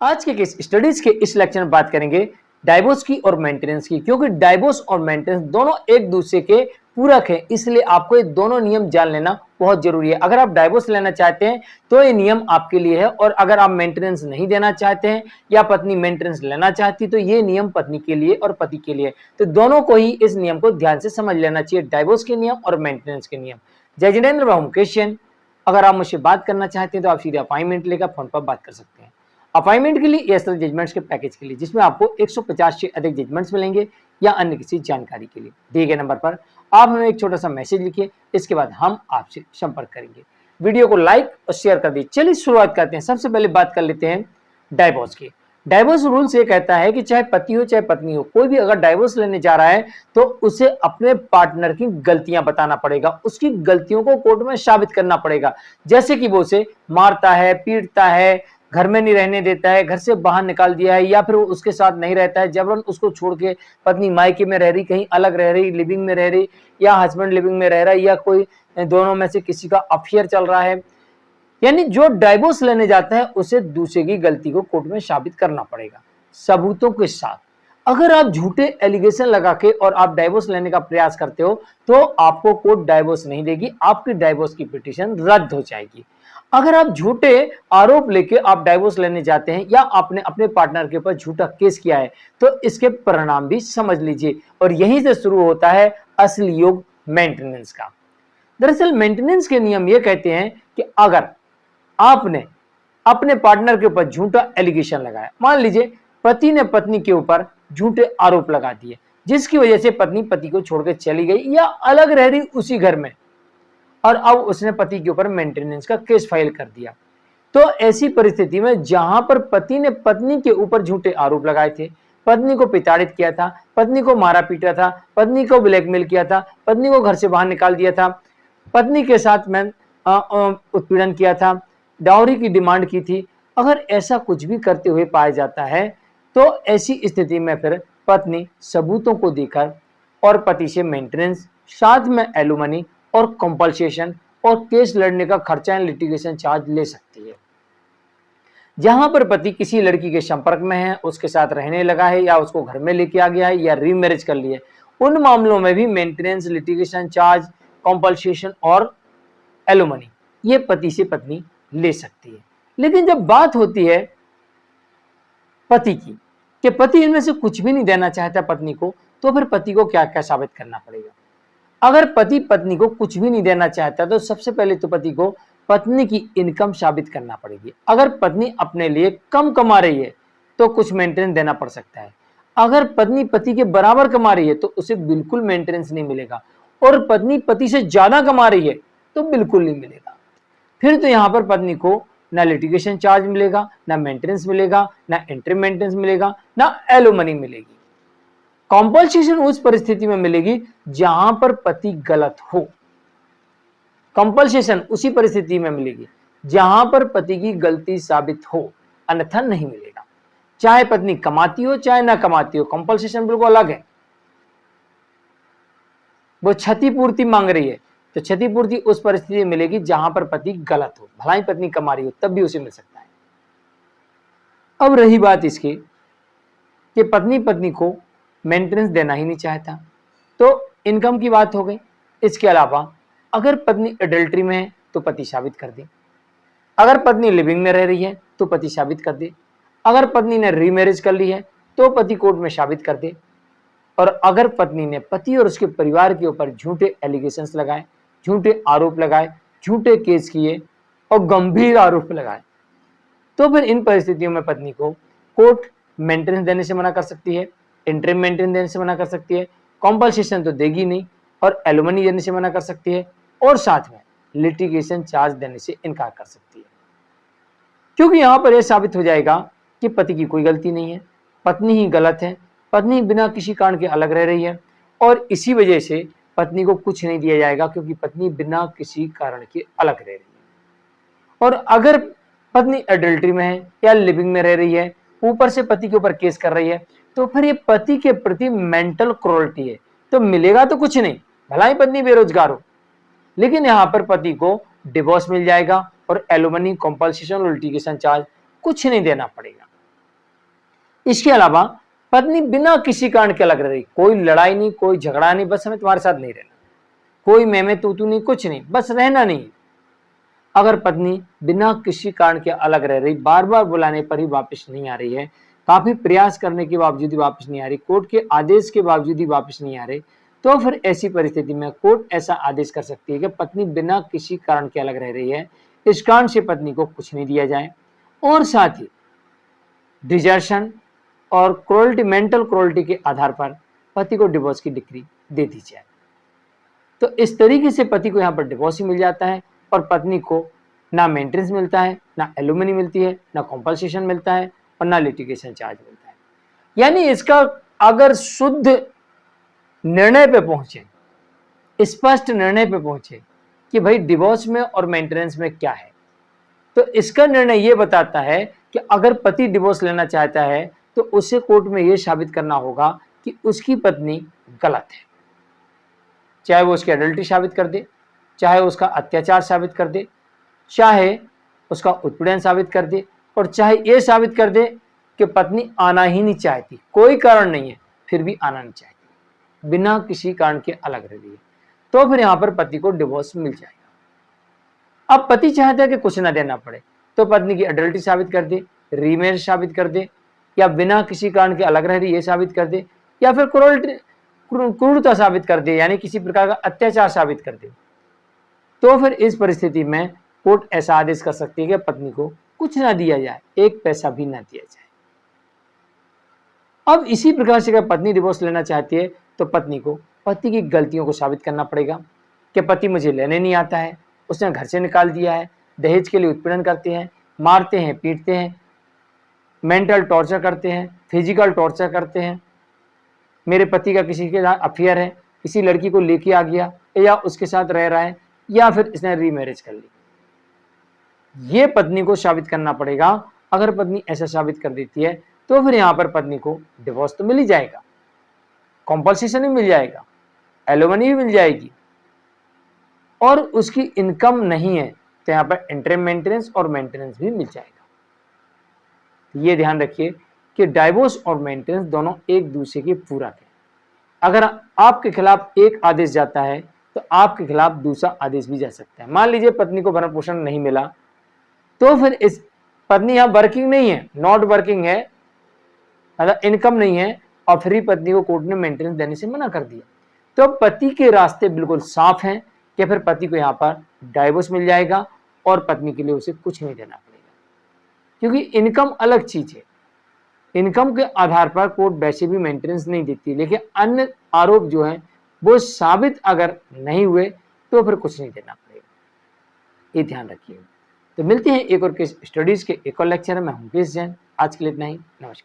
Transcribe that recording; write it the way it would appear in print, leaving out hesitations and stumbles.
आज के case studies के इस लेक्चर में बात करेंगे डाइवोर्स की और मेंटेनेंस की, क्योंकि डाइवोर्स और मेंटेनेंस दोनों एक दूसरे के पूरक हैं, इसलिए आपको ये दोनों नियम जान लेना बहुत जरूरी है। अगर आप डाइवोर्स लेना चाहते हैं तो ये नियम आपके लिए है, और अगर आप मेंटेनेंस नहीं देना चाहते हैं या पत्नी मेंटेनेंस लेना चाहती तो ये नियम पत्नी के लिए और पति के लिए। तो दोनों को ही इस नियम को ध्यान से समझ लेना चाहिए, डाइवोर्स के नियम और मेंटेनेंस के नियम। जय जिनेन्द्र, मैं मुकेश जैन। अगर आप मुझसे बात करना चाहते हैं तो आप सीधे अपॉइंटमेंट लेकर फोन पर बात कर सकते हैं। अपॉइंटमेंट के लिए या सिर्फ जजमेंट्स के पैकेज के लिए, जिसमें आपको 150 से अधिक जजमेंट्स मिलेंगे, या अन्य किसी जानकारी के लिए दिए गए नंबर पर आप हमें एक छोटा सा मैसेज लिखिए। इसके बाद हम आपसे संपर्क करेंगे। वीडियो को लाइक और शेयर कर दीजिए। चलिए शुरुआत करते हैं। सबसे पहले बात कर लेते हैं डाइवोर्स की। डाइवोर्स रूल्स ये कहता है कि चाहे पति हो चाहे पत्नी हो, कोई भी अगर डाइवोर्स लेने जा रहा है तो उसे अपने पार्टनर की गलतियां बताना पड़ेगा, उसकी गलतियों को कोर्ट में साबित करना पड़ेगा। जैसे कि वो उसे मारता है, पीटता है, घर में नहीं रहने देता है, घर से बाहर निकाल दिया है, या फिर वो उसके साथ नहीं रहता है, जबरन उसको छोड़ के पत्नी मायके में रह रही, कहीं अलग रह रही, लिविंग में रह रही, या हस्बैंड लिविंग में रह रहा है, या कोई दोनों में से किसी का अफेयर चल रहा है। यानी जो डाइवोर्स लेने जाता है उसे दूसरे की गलती को कोर्ट में साबित करना पड़ेगा सबूतों के साथ। अगर आप झूठे एलिगेशन लगा के और आप डाइवोर्स लेने का प्रयास करते हो तो आपको कोर्ट डाइवोर्स नहीं देगी, आपकी डाइवोर्स की पिटीशन रद्द हो जाएगी। अगर आप झूठे आरोप लेके आप डाइवोर्स लेने जाते हैं या आपने अपने पार्टनर के ऊपर झूठा केस किया है तो इसके परिणाम भी समझ लीजिए, और यहीं से शुरू होता है असली युग मेंटेनेंस का। दरअसल मेंटेनेंस के नियम ये कहते हैं कि अगर आपने अपने पार्टनर के ऊपर झूठा एलिगेशन लगाया, मान लीजिए पति ने पत्नी के ऊपर झूठे आरोप लगा दिए, जिसकी वजह से पत्नी पति को छोड़कर चली गई या अलग रह रही उसी घर में, और अब उसने पति के ऊपर मेंटेनेंस का केस फाइल कर दिया, तो ऐसी परिस्थिति में जहां पर पति ने पत्नी के ऊपर झूठे आरोप लगाए थे, पत्नी को प्रताड़ित किया था, पत्नी को मारा पीटा था, पत्नी को ब्लैकमेल किया था, पत्नी को घर से बाहर निकाल दिया था, पत्नी के साथ में उत्पीड़न किया था, डाउरी की डिमांड की थी, अगर ऐसा कुछ भी करते हुए पाया जाता है तो ऐसी स्थिति में फिर पत्नी सबूतों को देकर और पति से मेंटेनेंस, साथ में एलुमनी और कंपल्सेशन और केस लड़ने का खर्चा एंड लिटिगेशन चार्ज ले सकती है। जहां पर पति किसी लड़की के संपर्क में है, उसके साथ रहने लगा है, या उसको घर में लेके आ गया है, या रीमैरिज कर लिया है, उन मामलों में भी मेंटेनेंस, लिटिगेशन चार्ज, कंपल्सेशन और एलुमनी ये पति से पत्नी ले सकती है। लेकिन जब बात होती है पति की कि पति इनमें से कुछ भी नहीं देना चाहता पत्नी को, तो फिर पति को क्या क्या साबित करना पड़ेगा। अगर पति पत्नी को कुछ भी नहीं देना चाहता तो सबसे पहले तो पति को पत्नी की इनकम साबित करना पड़ेगी। अगर पत्नी अपने लिए कम कमा रही है तो कुछ मेंटेनेंस देना पड़ सकता है। अगर पत्नी पति के बराबर कमा रही है तो उसे बिल्कुल मेंटेनेंस नहीं मिलेगा, और पत्नी पति से ज्यादा कमा रही है तो बिल्कुल नहीं मिलेगा। फिर तो यहां पर पत्नी को ना लिटिगेशन चार्ज मिलेगा, ना मेंटेनेंस मिलेगा, ना इंटरम मेंटेनेंस मिलेगा, ना एलुमनी मिलेगी। कॉम्पल्सेशन उस परिस्थिति में मिलेगी जहां पर पति गलत हो। कंपल्सेशन उसी परिस्थिति में मिलेगी जहां पर पति की गलती साबित हो, अन्यथा नहीं मिलेगा। चाहे पत्नी कमाती हो चाहे ना कमाती हो, कंपल्सेशन बिल्कुल अलग है। वो क्षतिपूर्ति मांग रही है तो क्षतिपूर्ति उस परिस्थिति में मिलेगी जहां पर पति गलत हो, भला ही पत्नी कमा रही हो तब भी उसे मिल सकता है। अब रही बात इसकी कि पत्नी को मेंटेनेंस देना ही नहीं चाहता, तो इनकम की बात हो गई। इसके अलावा अगर पत्नी एडल्ट्री में है तो पति साबित कर दे, अगर पत्नी लिविंग में रह रही है तो पति साबित कर दे, अगर पत्नी ने रीमैरिज कर ली है तो पति कोर्ट में साबित कर दे, और अगर पत्नी ने पति और उसके परिवार के ऊपर झूठे एलिगेशंस लगाए, झूठे आरोप लगाए, झूठे केस किए और गंभीर आरोप लगाए, तो फिर इन परिस्थितियों में पत्नी को कोर्ट मेंटेनेंस देने से मना कर सकती है, इंटरिम मेंटेनेंस देने से मना कर सकती है, कॉम्पल्सेशन तो देगी नहीं, और एलुमनी देने से मना कर सकती है, और साथ में लिटिगेशन चार्ज देने से इनकार कर सकती है। क्योंकि यहां पर यह साबित हो जाएगा कि पति की कोई गलती नहीं है, पत्नी ही गलत है, पत्नी बिना किसी कारण के अलग रह रही है, और इसी वजह से पत्नी को कुछ नहीं दिया जाएगा क्योंकि पत्नी बिना किसी कारण के अलग रह रही है। और अगर पत्नी एडल्ट्री में है या लिविंग में रह रही है, ऊपर से पति के ऊपर केस कर रही है, तो फिर ये पति के प्रति मेंटल क्रूरल्टी है, तो मिलेगा तो कुछ नहीं, भला ही पत्नी बेरोजगार हो, लेकिन यहां पर पति को डिवोर्स मिल जाएगा और एलुमनी, कंपल्सेशन और लिटिगेशन चार्ज कुछ नहीं देना पड़ेगा। इसके अलावा पत्नी बिना किसी कारण के अलग रह रही, कोई लड़ाई नहीं, कोई झगड़ा नहीं, बस हमें तुम्हारे साथ नहीं रहना, कोई मैं तू नहीं, कुछ नहीं, बस रहना नहीं। अगर पत्नी बिना किसी कारण के अलग रह रही, बार बार बुलाने पर ही वापस नहीं आ रही है, काफी प्रयास करने के बावजूद ही वापस नहीं आ रही, कोर्ट के आदेश के बावजूद ही वापस नहीं आ रही, तो फिर ऐसी परिस्थिति में कोर्ट ऐसा आदेश कर सकती है कि पत्नी बिना किसी कारण के अलग रह रही है, इस कारण से पत्नी को कुछ नहीं दिया जाए, और साथ ही डिजर्शन और क्रोल्टी, मेंटल क्रोल्टी के आधार पर पति को डिवोर्स की डिक्री दे दी जाए। तो इस तरीके से पति को यहाँ पर डिवोर्स ही मिल जाता है और पत्नी को ना मेंटेनेंस मिलता है, ना एलुमनी मिलती है, ना कॉम्पनसेशन मिलता है और ना लिटिगेशन चार्ज मिलता है। यानी इसका अगर शुद्ध निर्णय पे पहुंचे, स्पष्ट निर्णय पे पहुंचे कि भाई डिवोर्स में और मेंटेनेंस में क्या है, तो इसका निर्णय यह बताता है कि अगर पति डिवोर्स लेना चाहता है तो उसे कोर्ट में यह साबित करना होगा कि उसकी पत्नी गलत है, चाहे वो उसकी अडल्टी साबित कर दे, चाहे उसका अत्याचार साबित कर दे, चाहे उसका उत्पीड़न साबित कर दे, और चाहे ये साबित कर दे कि पत्नी आना ही नहीं चाहती, कोई कारण नहीं है फिर भी आना नहीं चाहती, बिना किसी कारण के अलग रह रही है, तो फिर यहां पर पति को डिवोर्स मिल जाएगा। अब पति चाहता है कि कुछ ना देना पड़े, तो पत्नी की अडल्टी साबित कर दे, रीमैरिज साबित कर दे, या बिना किसी कारण के अलग रह रही है साबित कर दे, या फिर क्रूरता साबित कर दे, यानी किसी प्रकार का अत्याचार साबित कर दे, तो फिर इस परिस्थिति में कोर्ट ऐसा आदेश कर सकती है कि पत्नी को कुछ ना दिया जाए, एक पैसा भी ना दिया जाए। अब इसी प्रकार से अगर पत्नी डिवोर्स लेना चाहती है तो पत्नी को पति की गलतियों को साबित करना पड़ेगा कि पति मुझे लेने नहीं आता है, उसने घर से निकाल दिया है, दहेज के लिए उत्पीड़न करते हैं, मारते हैं, पीटते हैं, मेंटल टॉर्चर करते हैं, फिजिकल टॉर्चर करते हैं, मेरे पति का किसी के साथ अफेयर है, किसी लड़की को लेके आ गया या उसके साथ रह रहा है, या फिर इसने रीमैरिज कर ली, ये पत्नी को साबित करना पड़ेगा। अगर पत्नी ऐसा साबित कर देती है तो फिर यहां पर पत्नी को डिवोर्स तो मिल ही जाएगा, कॉम्पनसेशन भी मिल जाएगा, एलिमनी भी मिल जाएगी, और उसकी इनकम नहीं है तो यहां पर इंटरिम मेंटेनेंस और मेंटेनेंस भी मिल जाएगा। ये ध्यान रखिए कि डाइवोर्स और मेंटेनेंस दोनों एक दूसरे के पूरक है। अगर आपके खिलाफ एक आदेश जाता है तो आपके खिलाफ दूसरा आदेश भी जा सकता है। मान लीजिए पत्नी को भरण पोषण नहीं मिला, तो फिर इस पत्नी यहां वर्किंग नहीं है, नॉट वर्किंग है, मतलब इनकम नहीं है, और फिर पत्नी को कोर्ट ने मेंटेनेंस देने से मना कर दिया, तो पति के रास्ते बिल्कुल साफ हैं कि फिर पति को यहां पर डाइवोर्स मिल जाएगा और पत्नी के लिए उसे कुछ नहीं देना पड़ेगा, क्योंकि इनकम अलग चीज है। इनकम के आधार पर कोर्ट वैसे भी मेंटेनेंस नहीं देती, लेकिन अन्य आरोप जो है वो साबित अगर नहीं हुए तो फिर कुछ नहीं देना पड़ेगा, ये ध्यान रखिए। तो मिलते हैं एक और केस स्टडीज के एक और लेक्चर में। मैं हूं मुकेश जैन, आज के लिए इतना ही, नमस्कार।